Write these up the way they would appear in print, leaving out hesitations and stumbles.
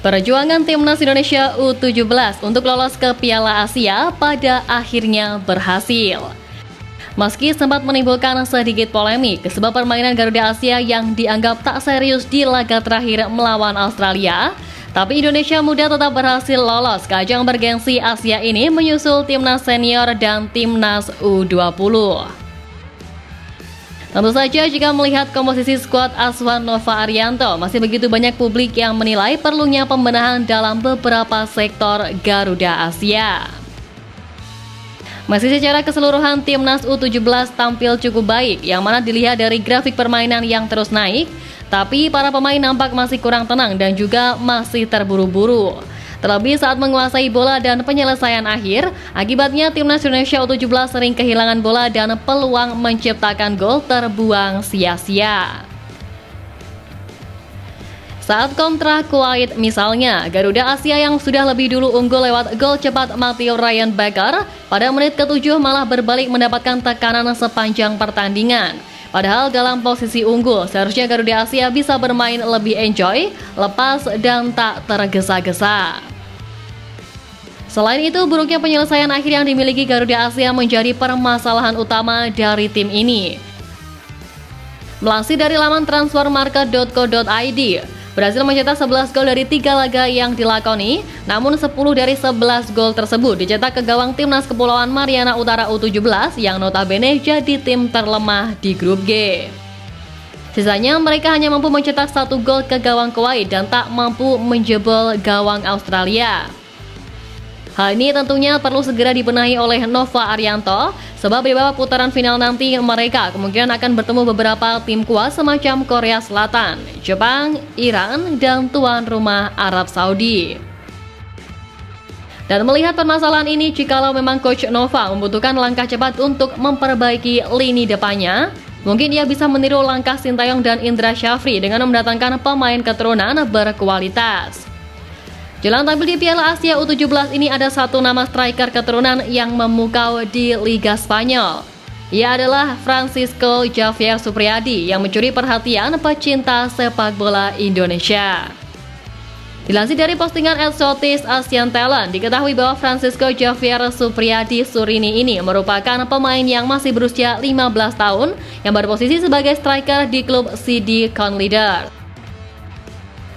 Perjuangan timnas Indonesia U17 untuk lolos ke Piala Asia pada akhirnya berhasil. Meski sempat menimbulkan sedikit polemik sebab permainan Garuda Asia yang dianggap tak serius di laga terakhir melawan Australia, tapi Indonesia muda tetap berhasil lolos ke ajang bergengsi Asia ini menyusul timnas senior dan timnas U20. Tentu saja jika melihat komposisi skuad asuhan Nova Arianto, masih begitu banyak publik yang menilai perlunya pembenahan dalam beberapa sektor Garuda Asia. Meski secara keseluruhan timnas U17 tampil cukup baik, yang mana dilihat dari grafik permainan yang terus naik, tapi para pemain nampak masih kurang tenang dan juga masih terburu-buru. Terlebih saat menguasai bola dan penyelesaian akhir, akibatnya timnas Indonesia U17 sering kehilangan bola dan peluang menciptakan gol terbuang sia-sia. Saat kontra Kuwait misalnya, Garuda Asia yang sudah lebih dulu unggul lewat gol cepat Matteo Ryan Baker pada menit ke-7 malah berbalik mendapatkan tekanan sepanjang pertandingan. Padahal dalam posisi unggul, seharusnya Garuda Asia bisa bermain lebih enjoy, lepas dan tak tergesa-gesa. Selain itu, buruknya penyelesaian akhir yang dimiliki Garuda Asia menjadi permasalahan utama dari tim ini. Melansir dari laman transfermarket.co.id, berhasil mencetak 11 gol dari 3 laga yang dilakoni, namun 10 dari 11 gol tersebut dicetak ke gawang timnas Kepulauan Mariana Utara U17 yang notabene jadi tim terlemah di grup G. Sisanya mereka hanya mampu mencetak 1 gol ke gawang Kuwait dan tak mampu menjebol gawang Australia. Hal ini tentunya perlu segera dibenahi oleh Nova Arianto, sebab di babak putaran final nanti mereka kemungkinan akan bertemu beberapa tim kuat semacam Korea Selatan, Jepang, Iran, dan tuan rumah Arab Saudi. Dan melihat permasalahan ini, jikalau memang Coach Nova membutuhkan langkah cepat untuk memperbaiki lini depannya, mungkin ia bisa meniru langkah Sintayong dan Indra Syafri dengan mendatangkan pemain keturunan berkualitas. Jelang tampil di Piala Asia U17 ini ada satu nama striker keturunan yang memukau di Liga Spanyol. Ia adalah Francisco Javier Supriyadi yang mencuri perhatian pecinta sepak bola Indonesia. Dilansir dari postingan Exotis Asian Talent, diketahui bahwa Francisco Javier Supriyadi Surini ini merupakan pemain yang masih berusia 15 tahun yang berposisi sebagai striker di klub CD Conleader.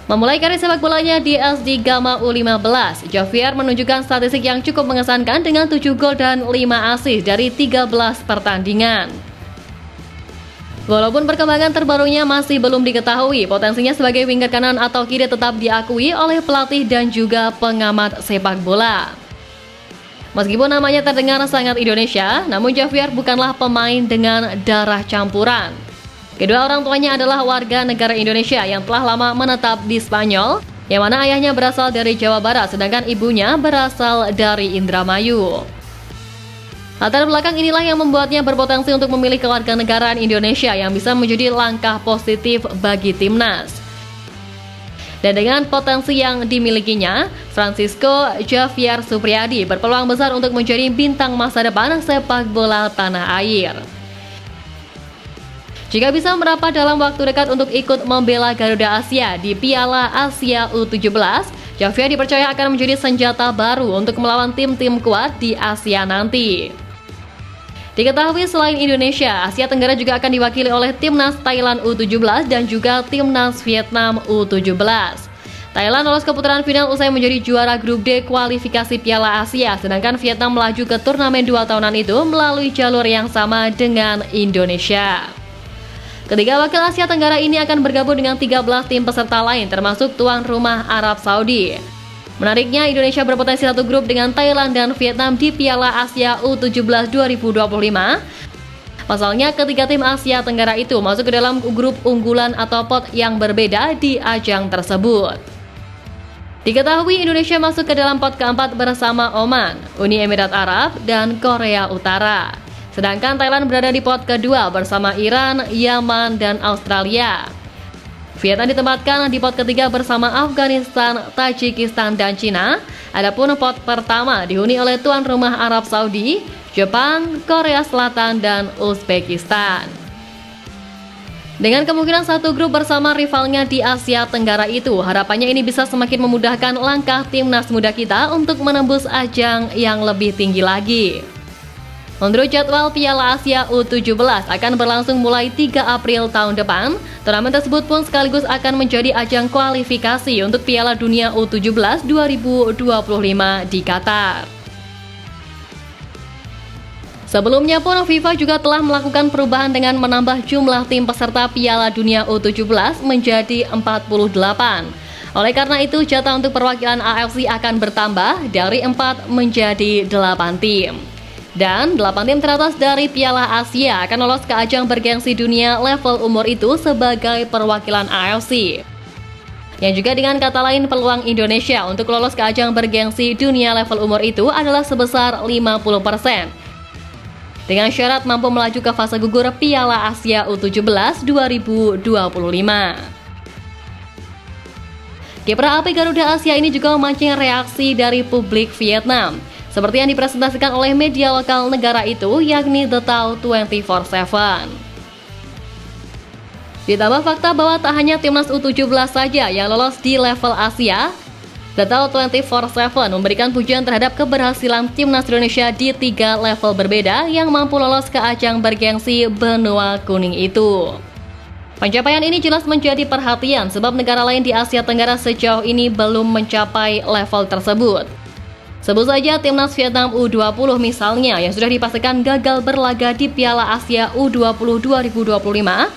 Memulai karir sepak bolanya di SD Gama U15, Javier menunjukkan statistik yang cukup mengesankan dengan 7 gol dan 5 assist dari 13 pertandingan. Walaupun perkembangan terbarunya masih belum diketahui, potensinya sebagai winger kanan atau kiri tetap diakui oleh pelatih dan juga pengamat sepak bola. Meskipun namanya terdengar sangat Indonesia, namun Javier bukanlah pemain dengan darah campuran. Kedua orang tuanya adalah warga negara Indonesia yang telah lama menetap di Spanyol, yang mana ayahnya berasal dari Jawa Barat, sedangkan ibunya berasal dari Indramayu. Latar belakang inilah yang membuatnya berpotensi untuk memilih kewarganegaraan Indonesia yang bisa menjadi langkah positif bagi timnas. Dan dengan potensi yang dimilikinya, Francisco Javier Supriyadi berpeluang besar untuk menjadi bintang masa depan sepak bola tanah air. Jika bisa merapat dalam waktu dekat untuk ikut membela Garuda Asia di Piala Asia U17, Javier dipercaya akan menjadi senjata baru untuk melawan tim-tim kuat di Asia nanti. Diketahui selain Indonesia, Asia Tenggara juga akan diwakili oleh timnas Thailand U17 dan juga timnas Vietnam U17. Thailand lolos ke putaran final usai menjadi juara grup D kualifikasi Piala Asia, sedangkan Vietnam melaju ke turnamen 2 tahunan itu melalui jalur yang sama dengan Indonesia. Ketiga wakil Asia Tenggara ini akan bergabung dengan 13 tim peserta lain termasuk tuan rumah Arab Saudi. Menariknya, Indonesia berpotensi satu grup dengan Thailand dan Vietnam di Piala Asia U17 2025. Pasalnya, ketiga tim Asia Tenggara itu masuk ke dalam grup unggulan atau pot yang berbeda di ajang tersebut. Diketahui Indonesia masuk ke dalam pot keempat bersama Oman, Uni Emirat Arab, dan Korea Utara. Sedangkan Thailand berada di pot kedua bersama Iran, Yaman, dan Australia. Vietnam ditempatkan di pot ketiga bersama Afghanistan, Tajikistan, dan Cina. Adapun pot pertama dihuni oleh tuan rumah Arab Saudi, Jepang, Korea Selatan, dan Uzbekistan. Dengan kemungkinan satu grup bersama rivalnya di Asia Tenggara itu, harapannya ini bisa semakin memudahkan langkah timnas muda kita untuk menembus ajang yang lebih tinggi lagi. Menurut jadwal Piala Asia U17 akan berlangsung mulai 3 April tahun depan. Turnamen tersebut pun sekaligus akan menjadi ajang kualifikasi untuk Piala Dunia U17 2025 di Qatar. Sebelumnya pun FIFA juga telah melakukan perubahan dengan menambah jumlah tim peserta Piala Dunia U17 menjadi 48. Oleh karena itu, jatah untuk perwakilan AFC akan bertambah dari 4 menjadi 8 tim. Dan 8 tim teratas dari Piala Asia akan lolos ke ajang bergengsi dunia level umur itu sebagai perwakilan AFC. Yang juga dengan kata lain peluang Indonesia untuk lolos ke ajang bergengsi dunia level umur itu adalah sebesar 50%. Dengan syarat mampu melaju ke fase gugur Piala Asia U17 2025. Kiprah api Garuda Asia ini juga memancing reaksi dari publik Vietnam, seperti yang dipresentasikan oleh media lokal negara itu, yakni The Tao 24/7. Ditambah fakta bahwa tak hanya timnas U17 saja yang lolos di level Asia, The Tao 24/7 memberikan pujian terhadap keberhasilan timnas Indonesia di 3 level berbeda yang mampu lolos ke ajang bergengsi benua kuning itu. Pencapaian ini jelas menjadi perhatian sebab negara lain di Asia Tenggara sejauh ini belum mencapai level tersebut. Sebut saja timnas Vietnam U20 misalnya yang sudah dipastikan gagal berlaga di Piala Asia U20 2025.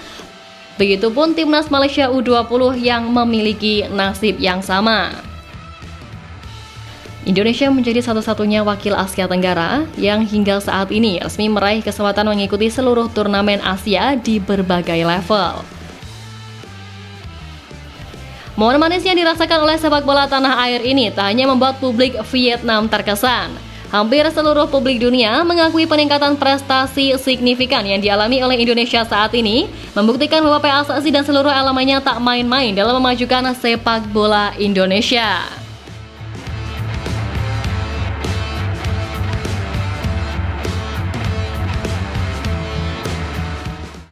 Begitupun timnas Malaysia U20 yang memiliki nasib yang sama. Indonesia menjadi satu-satunya wakil Asia Tenggara yang hingga saat ini resmi meraih kesempatan mengikuti seluruh turnamen Asia di berbagai level. Momen manis yang dirasakan oleh sepak bola tanah air ini tak hanya membuat publik Vietnam terkesan. Hampir seluruh publik dunia mengakui peningkatan prestasi signifikan yang dialami oleh Indonesia saat ini, membuktikan bahwa PSSI dan seluruh elemennya tak main-main dalam memajukan sepak bola Indonesia.